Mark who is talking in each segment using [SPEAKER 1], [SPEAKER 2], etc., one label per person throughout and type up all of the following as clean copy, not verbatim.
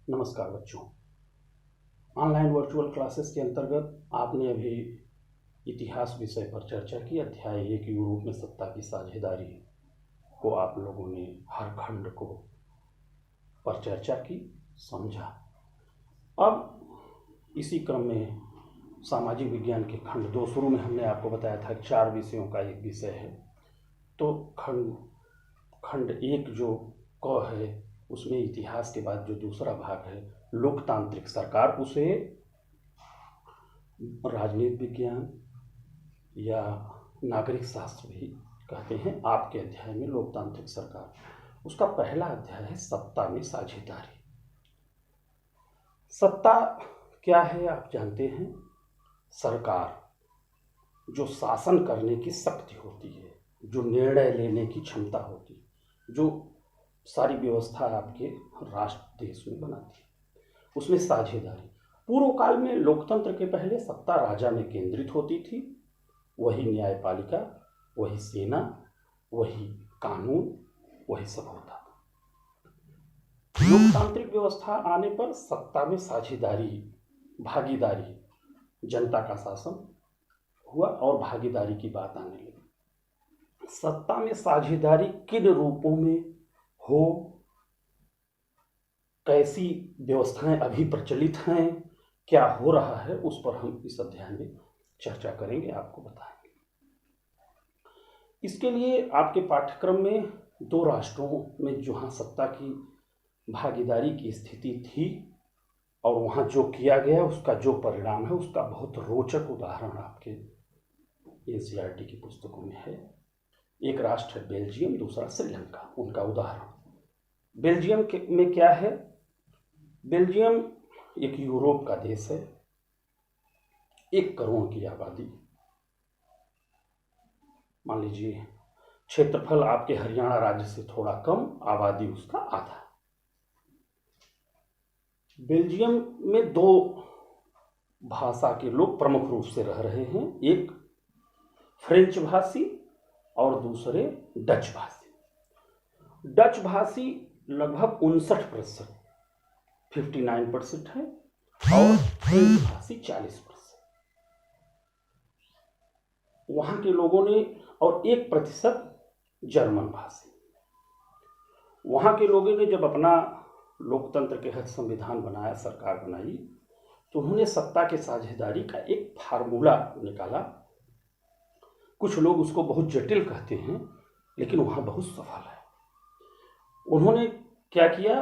[SPEAKER 1] नमस्कार बच्चों। Online virtual classes के अंतर्गत आपने अभी इतिहास विषय पर चर्चा की। अध्याय 1 यूरोप में सत्ता की साझेदारी को आप लोगों ने हर खंड को पर चर्चा की, समझा। अब इसी क्रम में सामाजिक विज्ञान के खंड 2, शुरू में हमने आपको बताया था 4 विषयों का एक विषय है। तो खंड 1 जो क है, उसमें इतिहास के बाद जो दूसरा भाग है लोकतांत्रिक सरकार, उसे राजनीति विज्ञान या नागरिक शास्त्र भी कहते हैं। आपके अध्याय में लोकतांत्रिक सरकार, उसका पहला अध्याय है सत्ता में साझेदारी। सत्ता क्या है आप जानते हैं। सरकार जो शासन करने की शक्ति होती है, जो निर्णय लेने की क्षमता होती है, जो सारी व्यवस्था आपके राष्ट्र देश में बनाती है, उसमें साझेदारी। पूर्व काल में लोकतंत्र के पहले सत्ता राजा में केंद्रित होती थी। वही न्यायपालिका, वही सेना, वही कानून, वही सब होता था। लोकतांत्रिक व्यवस्था आने पर सत्ता में साझेदारी, भागीदारी, जनता का शासन हुआ और भागीदारी की बात आने लगी। सत्ता में साझेदारी किन रूपों में हो, कैसी व्यवस्थाएं अभी प्रचलित हैं, क्या हो रहा है, उस पर हम इस अध्याय में चर्चा करेंगे, आपको बताएंगे। इसके लिए आपके पाठ्यक्रम में 2 राष्ट्रों में जहां सत्ता की भागीदारी की स्थिति थी और वहां जो किया गया उसका जो परिणाम है, उसका बहुत रोचक उदाहरण आपके एनसीईआरटी की पुस्तकों में है। एक राष्ट्र है बेल्जियम, दूसरा श्रीलंका। उनका उदाहरण बेल्जियम में क्या है। बेल्जियम एक यूरोप का देश है, 1 करोड़ की आबादी। मान लीजिए क्षेत्रफल आपके हरियाणा राज्य से थोड़ा कम, आबादी उसका आधा। बेल्जियम में 2 भाषा के लोग प्रमुख रूप से रह रहे हैं, एक फ्रेंच भाषी और दूसरे डच भाषी। डच भाषी लगभग 59%, 59% है, और फ्रेंच भाषी 40%। वहां के लोगों ने, और 1% जर्मन भाषी। वहां के लोगों ने जब अपना लोकतंत्र के हक संविधान बनाया, सरकार बनाई, तो उन्होंने सत्ता के साझेदारी का एक फार्मूला निकाला। कुछ लोग उसको बहुत जटिल कहते हैं, लेकिन वहां बहुत सफल है। उन्होंने क्या किया,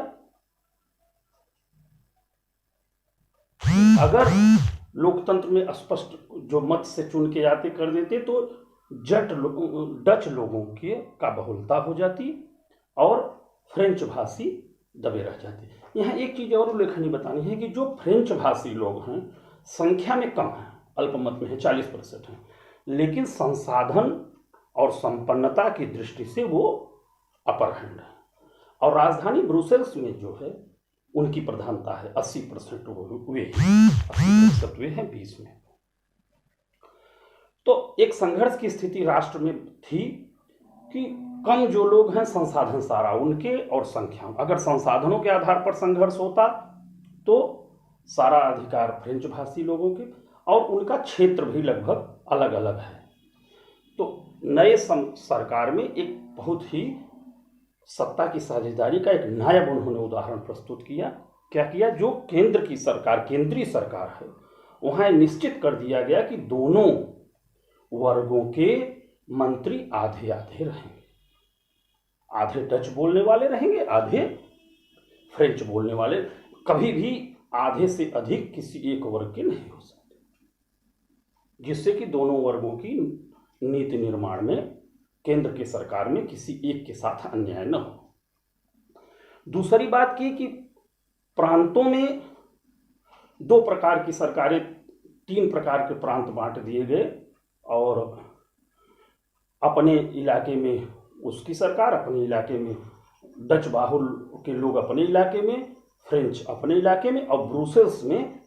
[SPEAKER 1] अगर लोकतंत्र में स्पष्ट जो मत से चुन के जाते कर देते तो डच लोगों की का बहुलता हो जाती और फ्रेंच भाषी दबे रह जाते। यहाँ एक चीज और उल्लेखनीय बतानी है कि जो फ्रेंच भाषी लोग हैं संख्या में कम हैं, अल्पमत में है, 40% हैं, लेकिन संसाधन और संपन्नता की दृष्टि से वो अपर हैंड है। और राजधानी ब्रुसेल्स में जो है उनकी प्रधानता है, 80% वे हैं 20 में। तो एक संघर्ष की स्थिति राष्ट्र में थी कि कम जो लोग हैं, संसाधन सारा उनके, और संख्या, अगर संसाधनों के आधार पर संघर्ष होता तो सारा अधिकार फ्रेंच भाषी लोगों के, और उनका क्षेत्र भी लगभग अलग अलग है। तो नए सरकार में एक बहुत ही सत्ता की साझेदारी का एक नायब उन्होंने उदाहरण प्रस्तुत किया। क्या किया, जो केंद्र की सरकार, केंद्रीय सरकार है, वहां निश्चित कर दिया गया कि दोनों वर्गों के मंत्री आधे आधे रहेंगे। आधे डच बोलने वाले रहेंगे, आधे फ्रेंच बोलने वाले। कभी भी आधे से अधिक किसी एक वर्ग के नहीं हो सकते, जिससे कि दोनों वर्गों की नीति निर्माण में, केंद्र की सरकार में किसी एक के साथ अन्याय न हो। दूसरी बात की कि प्रांतों में 2 प्रकार की सरकारें, 3 प्रकार के प्रांत बांट दिए गए, और अपने इलाके में उसकी सरकार, अपने इलाके में डच बाहुल के लोग अपने इलाके में, फ्रेंच अपने इलाके में, और ब्रुसेल्स में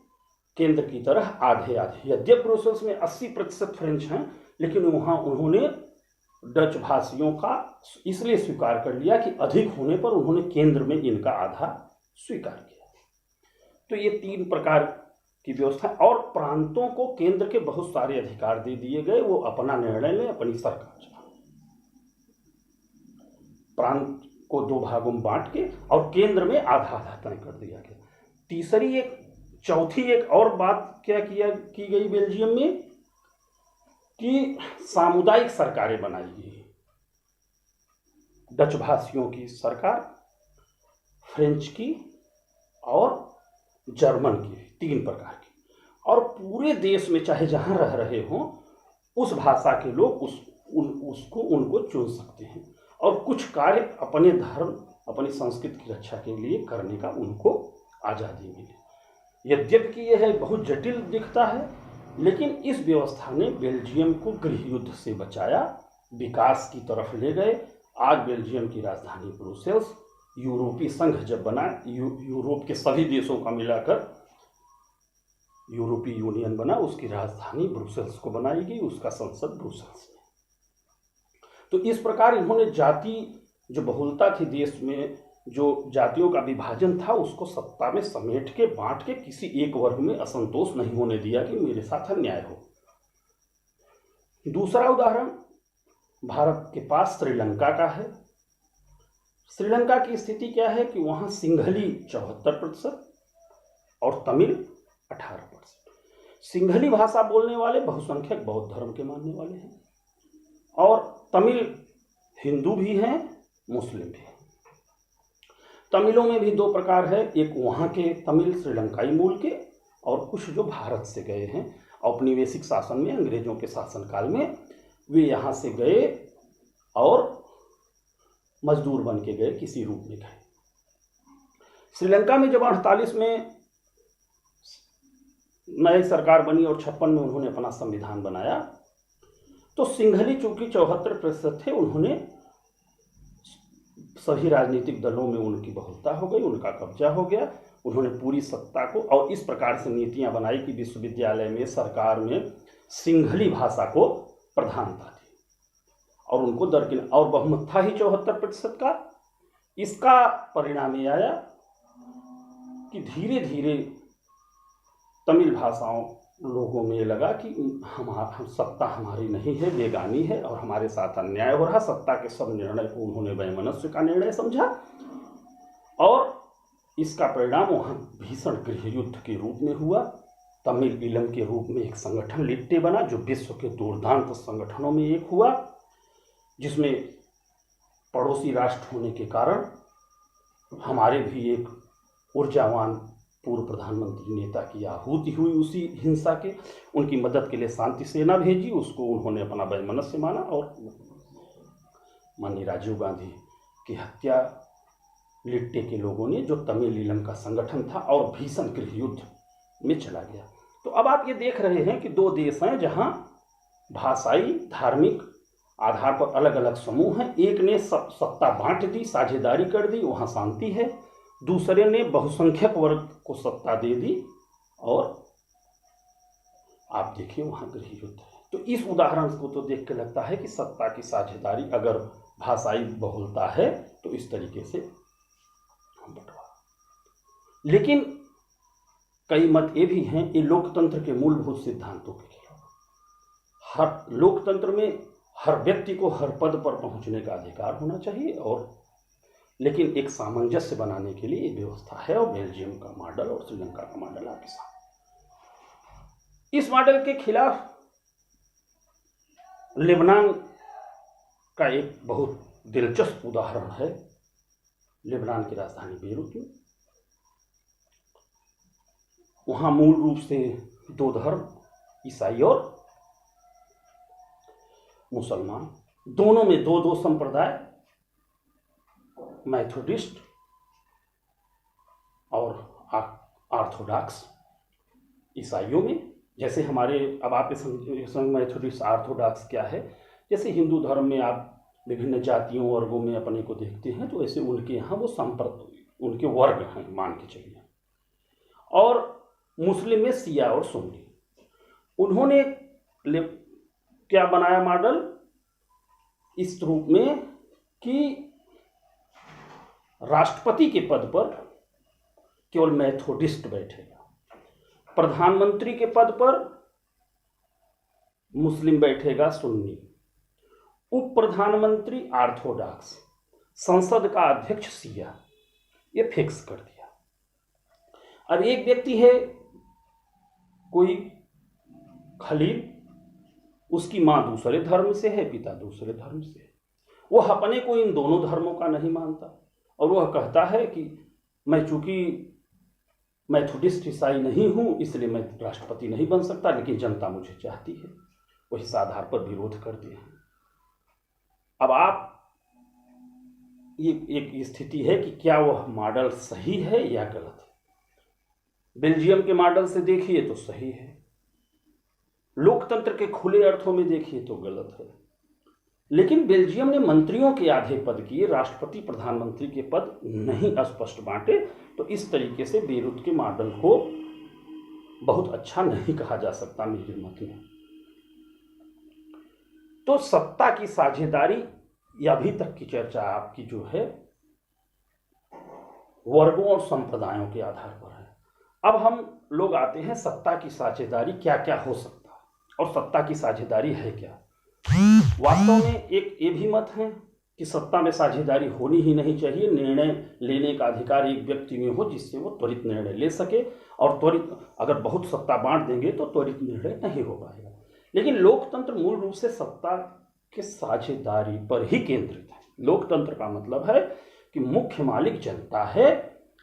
[SPEAKER 1] केंद्र की तरह आधे आधे। यद्यपि ब्रुसेल्स में 80% फ्रेंच हैं, लेकिन वहां उन्होंने डच भाषियों का इसलिए स्वीकार कर लिया कि अधिक होने पर उन्होंने केंद्र में इनका आधा स्वीकार किया। तो ये 3 प्रकार की व्यवस्था। और प्रांतों को केंद्र के बहुत सारे अधिकार दे दिए गए, वो अपना निर्णय लें, अपनी सरकार चलाएं। प्रांत को 2 भागों में बांट के और केंद्र में आधा आधा तय कर दिया गया। चौथी एक और बात क्या की गई बेल्जियम में कि सामुदायिक सरकारें बनाई गई। डच भाषियों की सरकार, फ्रेंच की और जर्मन की, 3 प्रकार की। और पूरे देश में चाहे जहां रह रहे हों उस भाषा के लोग उनको चुन सकते हैं और कुछ कार्य अपने धर्म, अपनी संस्कृति की रक्षा के लिए करने का उनको आज़ादी मिले। यद्यपि यह बहुत जटिल दिखता है, लेकिन इस व्यवस्था ने बेल्जियम को गृह युद्ध से बचाया, विकास की तरफ ले गए। आज बेल्जियम की राजधानी ब्रुसेल्स, यूरोपीय संघ जब बना, यूरोप के सभी देशों का मिलाकर यूरोपीय यूनियन बना, उसकी राजधानी ब्रुसेल्स को बनाई गई, उसका संसद ब्रुसेल्स में। तो इस प्रकार इन्होंने जाति जो बहुलता थी देश में, जो जातियों का विभाजन था, उसको सत्ता में समेट के बांट के किसी एक वर्ग में असंतोष नहीं होने दिया कि मेरे साथ अन्याय हो। दूसरा उदाहरण भारत के पास श्रीलंका का है। श्रीलंका की स्थिति क्या है कि वहां सिंघली 74% और तमिल 18%। सिंघली भाषा बोलने वाले बहुसंख्यक बौद्ध धर्म के मानने वाले हैं और तमिल हिंदू भी हैं, मुस्लिम भी हैं। तमिलों में भी 2 प्रकार है, एक वहाँ के तमिल श्रीलंकाई मूल के और कुछ जो भारत से गए हैं औपनिवेशिक शासन में, अंग्रेजों के शासनकाल में वे यहाँ से गए और मजदूर बन के गए, किसी रूप में गए। श्रीलंका में जब 48 में नई सरकार बनी और 56 में उन्होंने अपना संविधान बनाया, तो सिंघली चूंकि 74% थे, उन्होंने सभी राजनीतिक दलों में उनकी बहुलता हो गई, उनका कब्जा हो गया। उन्होंने पूरी सत्ता को और इस प्रकार से नीतियां बनाई कि विश्वविद्यालय में, सरकार में सिंघली भाषा को प्रधानता दी और उनको दरकिनार, और बहुमत था ही 74% का। इसका परिणाम ये आया कि धीरे धीरे तमिल भाषाओं लोगों में लगा कि हम सत्ता हमारी नहीं है, बेगानी है और हमारे साथ अन्याय हो रहा। सत्ता के सब निर्णय को उन्होंने वैमनस्य का निर्णय समझा और इसका परिणाम वहाँ भीषण गृह युद्ध के रूप में हुआ। तमिल ईलम के रूप में एक संगठन लिट्टे बना, जो विश्व के दुर्दांत संगठनों में एक हुआ, जिसमें पड़ोसी राष्ट्र होने के कारण हमारे भी एक ऊर्जावान पूर्व प्रधानमंत्री नेता की आहुति हुई उसी हिंसा के। उनकी मदद के लिए शांति सेना भेजी, उसको उन्होंने अपना वैमनस्य माना और माननीय राजीव गांधी की हत्या लिट्टे के लोगों ने, जो तमिल ईलम का संगठन था, और भीषण गृह युद्ध में चला गया। तो अब आप ये देख रहे हैं कि 2 देश हैं जहां भाषाई, धार्मिक आधार पर अलग अलग समूह हैं। एक ने सत्ता बांट दी, साझेदारी कर दी, वहां शांति है। दूसरे ने बहुसंख्यक वर्ग को सत्ता दे दी और आप देखिए वहां गृह युद्ध है। तो इस उदाहरण को तो देख के लगता है कि सत्ता की साझेदारी, अगर भाषाई बहुलता है तो इस तरीके से बंटवारा। लेकिन कई मत ये भी हैं, ये लोकतंत्र के मूलभूत सिद्धांतों के खिलाफ। हर लोकतंत्र में हर व्यक्ति को हर पद पर पहुंचने का अधिकार होना चाहिए, और लेकिन एक सामंजस्य बनाने के लिए व्यवस्था है, और बेल्जियम का मॉडल और श्रीलंका का मॉडल आपके साथ। इस मॉडल के खिलाफ लेबनान का एक बहुत दिलचस्प उदाहरण है। लेबनान की राजधानी बेरूत में, वहां मूल रूप से 2 धर्म, ईसाई और मुसलमान, दोनों में 2 संप्रदाय, मैथोडिस्ट और ऑर्थोडॉक्स। ईसाइयों में जैसे हमारे, अब आप मैथोडिस्ट ऑर्थोडॉक्स क्या है, जैसे हिंदू धर्म में आप विभिन्न जातियों वर्गों में अपने को देखते हैं, तो ऐसे उनके यहाँ वो उनके वर्ग हैं, मान के चलिए। और मुस्लिम में शिया और सुन्नी। उन्होंने क्या बनाया मॉडल इस रूप में कि राष्ट्रपति के पद पर केवल मैथोडिस्ट बैठेगा। प्रधानमंत्री के पद पर मुस्लिम बैठेगा सुन्नी, उप प्रधानमंत्री ऑर्थोडॉक्स, संसद का अध्यक्ष शिया, ये फिक्स कर दिया। अब एक व्यक्ति है कोई खलील, उसकी मां दूसरे धर्म से है, पिता दूसरे धर्म से है, वह अपने को इन दोनों धर्मों का नहीं मानता और वह कहता है कि मैं चूंकि मैथोडिस्ट ईसाई नहीं हूं इसलिए मैं राष्ट्रपति नहीं बन सकता, लेकिन जनता मुझे चाहती है। वह इस आधार पर विरोध करते हैं। अब आप ये एक स्थिति है कि क्या वह मॉडल सही है या गलत है। बेल्जियम के मॉडल से देखिए तो सही है, लोकतंत्र के खुले अर्थों में देखिए तो गलत है। लेकिन बेल्जियम ने मंत्रियों के आधे पद किए, राष्ट्रपति प्रधानमंत्री के पद नहीं स्पष्ट बांटे, तो इस तरीके से बेरूत के मॉडल को बहुत अच्छा नहीं कहा जा सकता मेरे मत में। तो सत्ता की साझेदारी, या अभी तक की चर्चा आपकी जो है वर्गों और संप्रदायों के आधार पर है। अब हम लोग आते हैं सत्ता की साझेदारी क्या क्या हो सकता है और सत्ता की साझेदारी है क्या। वास्तव में एक ये भी मत है कि सत्ता में साझेदारी होनी ही नहीं चाहिए। निर्णय लेने का अधिकार एक व्यक्ति में हो जिससे वो त्वरित निर्णय ले सके, और त्वरित अगर बहुत सत्ता बांट देंगे तो त्वरित निर्णय नहीं हो पाएगा। लेकिन लोकतंत्र मूल रूप से सत्ता के साझेदारी पर ही केंद्रित है। लोकतंत्र का मतलब है कि मुख्य मालिक जनता है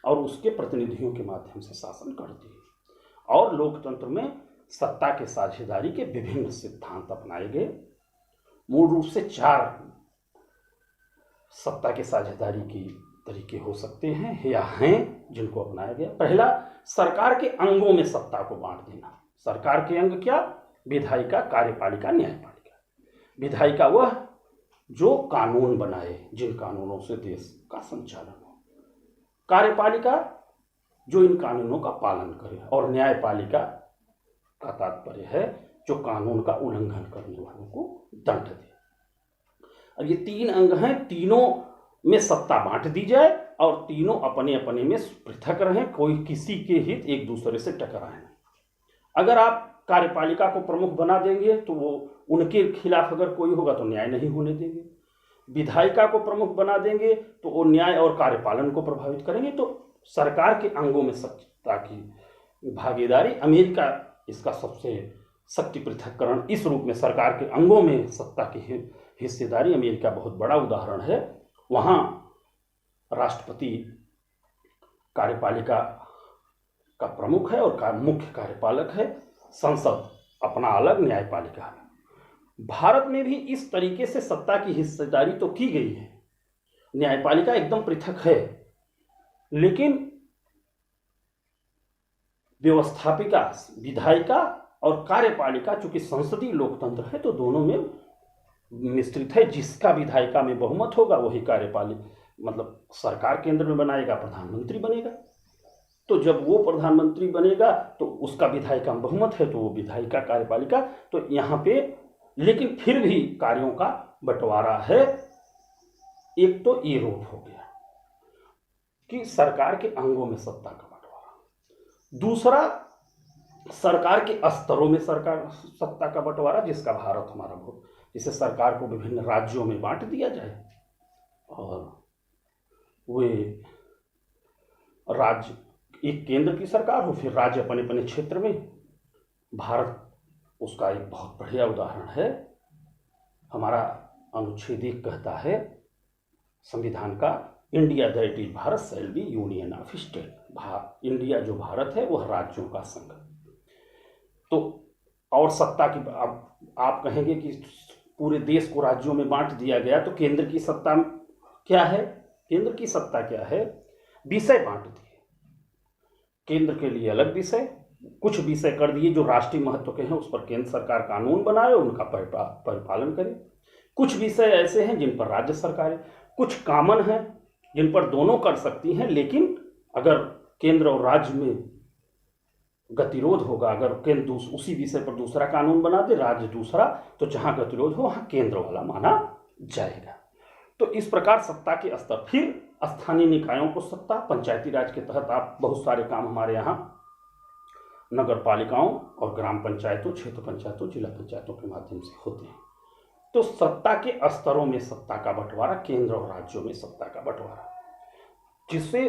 [SPEAKER 1] और उसके प्रतिनिधियों के माध्यम से शासन करती है। और लोकतंत्र में सत्ता के साझेदारी के विभिन्न सिद्धांत अपनाए गए। मूल रूप से 4 सत्ता के साझेदारी की तरीके हो सकते हैं या हैं जिनको अपनाया गया। पहला, सरकार के अंगों में सत्ता को बांट देना। सरकार के अंग क्या? विधायिका, कार्यपालिका, न्यायपालिका। विधायिका वह जो कानून बनाए, जिन कानूनों से देश का संचालन हो। कार्यपालिका जो इन कानूनों का पालन करे, और न्यायपालिका का तात्पर्य है जो कानून का उल्लंघन करने वालों को दंड दे। अब ये 3 अंग हैं, तीनों में सत्ता बांट दी जाए और तीनों अपने अपने में पृथक रहें, कोई किसी के हित एक दूसरे से टकराए नहीं। अगर आप कार्यपालिका को प्रमुख बना देंगे तो वो उनके खिलाफ अगर कोई होगा तो न्याय नहीं होने देंगे। विधायिका को प्रमुख बना देंगे तो वो न्याय और कार्यपालन को प्रभावित करेंगे। तो सरकार के अंगों में सत्ता की भागीदारी, अमेरिका इसका सबसे शक्ति पृथक्करण इस रूप में सरकार के अंगों में सत्ता की हिस्सेदारी, अमेरिका बहुत बड़ा उदाहरण है। वहाँ राष्ट्रपति कार्यपालिका का प्रमुख है और मुख्य कार्यपालक है, संसद अपना अलग, न्यायपालिका है। भारत में भी इस तरीके से सत्ता की हिस्सेदारी तो की गई है। न्यायपालिका एकदम पृथक है, लेकिन व्यवस्थापिका, विधायिका और कार्यपालिका चूंकि संसदीय लोकतंत्र है तो दोनों में मिश्रित है। जिसका विधायिका में बहुमत होगा वही कार्यपालिका, मतलब सरकार केंद्र में बनाएगा, प्रधानमंत्री बनेगा। तो जब वो प्रधानमंत्री बनेगा तो उसका विधायिका में बहुमत है तो वो विधायिका, कार्यपालिका। तो यहाँ पे लेकिन फिर भी कार्यों का बंटवारा है। एक तो ये रूप हो गया कि सरकार के अंगों में सत्ता का बंटवारा। दूसरा, सरकार के स्तरों में सरकार सत्ता का बंटवारा, जिसका भारत हमारा बहुत, जिसे सरकार को विभिन्न राज्यों में बांट दिया जाए और वे राज्य, एक केंद्र की सरकार हो, फिर राज्य अपने अपने क्षेत्र में। भारत उसका एक बहुत बढ़िया उदाहरण है। हमारा अनुच्छेद 1 कहता है संविधान का, India that is Bharat shall be union of state. India जो भारत है वह राज्यों का संघ। तो और सत्ता की आप कहेंगे कि पूरे देश को राज्यों में बांट दिया गया तो केंद्र की सत्ता क्या है? केंद्र की सत्ता क्या है? विषय बांट दिए, केंद्र के लिए अलग विषय, कुछ विषय कर दिए जो राष्ट्रीय महत्व के हैं, उस पर केंद्र सरकार कानून बनाए, उनका परिपालन करे। कुछ विषय ऐसे हैं जिन पर राज्य सरकारें, कुछ कॉमन हैं जिन पर दोनों कर सकती हैं, लेकिन अगर केंद्र और राज्य में गतिरोध होगा, अगर केंद्र उसी विषय पर दूसरा कानून बना दे, राज्य दूसरा, तो जहां गतिरोध हो वहां केंद्र वाला माना जाएगा। तो इस प्रकार सत्ता के स्तर, फिर स्थानीय निकायों को सत्ता, पंचायती राज के तहत आप बहुत सारे काम हमारे यहाँ नगर पालिकाओं और ग्राम पंचायतों, क्षेत्र पंचायतों, जिला पंचायतों के माध्यम से होते हैं। तो सत्ता के स्तरों में सत्ता का बंटवारा, केंद्र और राज्यों में सत्ता का बंटवारा, जिससे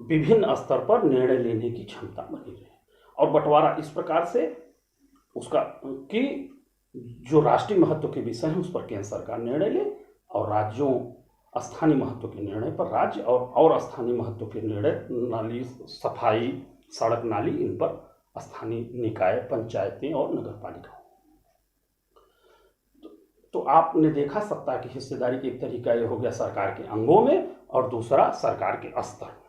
[SPEAKER 1] विभिन्न स्तर पर निर्णय लेने की क्षमता बनी रहे। और बंटवारा इस प्रकार से उसका कि जो राष्ट्रीय महत्व के विषय हैं उस पर केंद्र सरकार निर्णय ले, और राज्यों स्थानीय महत्व के निर्णय पर राज्य, और स्थानीय महत्व के निर्णय नाली सफाई, सड़क नाली, इन पर स्थानीय निकाय, पंचायतें और नगर पालिका। तो आपने देखा सत्ता की हिस्सेदारी की एक तरीका ये हो गया सरकार के अंगों में, और दूसरा सरकार के स्तर में।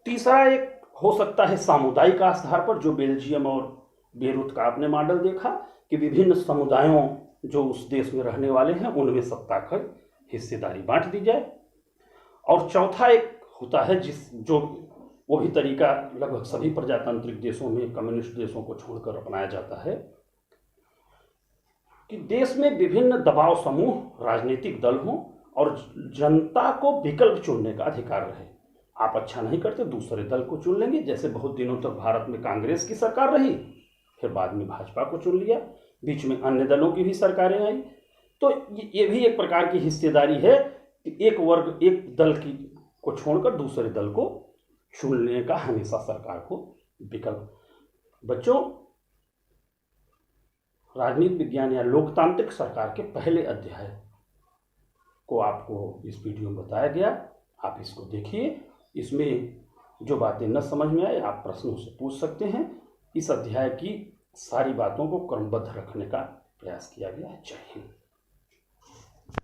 [SPEAKER 1] तीसरा एक हो सकता है सामुदायिक आधार पर, जो बेल्जियम और बेरूत का आपने मॉडल देखा कि विभिन्न समुदायों जो उस देश में रहने वाले हैं उनमें सत्ता की हिस्सेदारी बांट दी जाए। और चौथा एक होता है वो भी तरीका लगभग सभी प्रजातांत्रिक देशों में, कम्युनिस्ट देशों को छोड़कर अपनाया जाता है, कि देश में विभिन्न दबाव समूह, राजनीतिक दल हों और जनता को विकल्प चुनने का अधिकार रहे। आप अच्छा नहीं करते, दूसरे दल को चुन लेंगे। जैसे बहुत दिनों तक भारत में कांग्रेस की सरकार रही, फिर बाद में भाजपा को चुन लिया, बीच में अन्य दलों की भी सरकारें आई। तो ये भी एक प्रकार की हिस्सेदारी है कि एक वर्ग, एक दल को छोड़कर दूसरे दल को चुनने का हमेशा सरकार को विकल्प। बच्चों, राजनीति विज्ञान या लोकतांत्रिक सरकार के पहले अध्याय को आपको इस वीडियो में बताया गया। आप इसको देखिए, इसमें जो बातें न समझ में आए आप प्रश्नों से पूछ सकते हैं। इस अध्याय की सारी बातों को क्रमबद्ध रखने का प्रयास किया गया है। जय हिंद।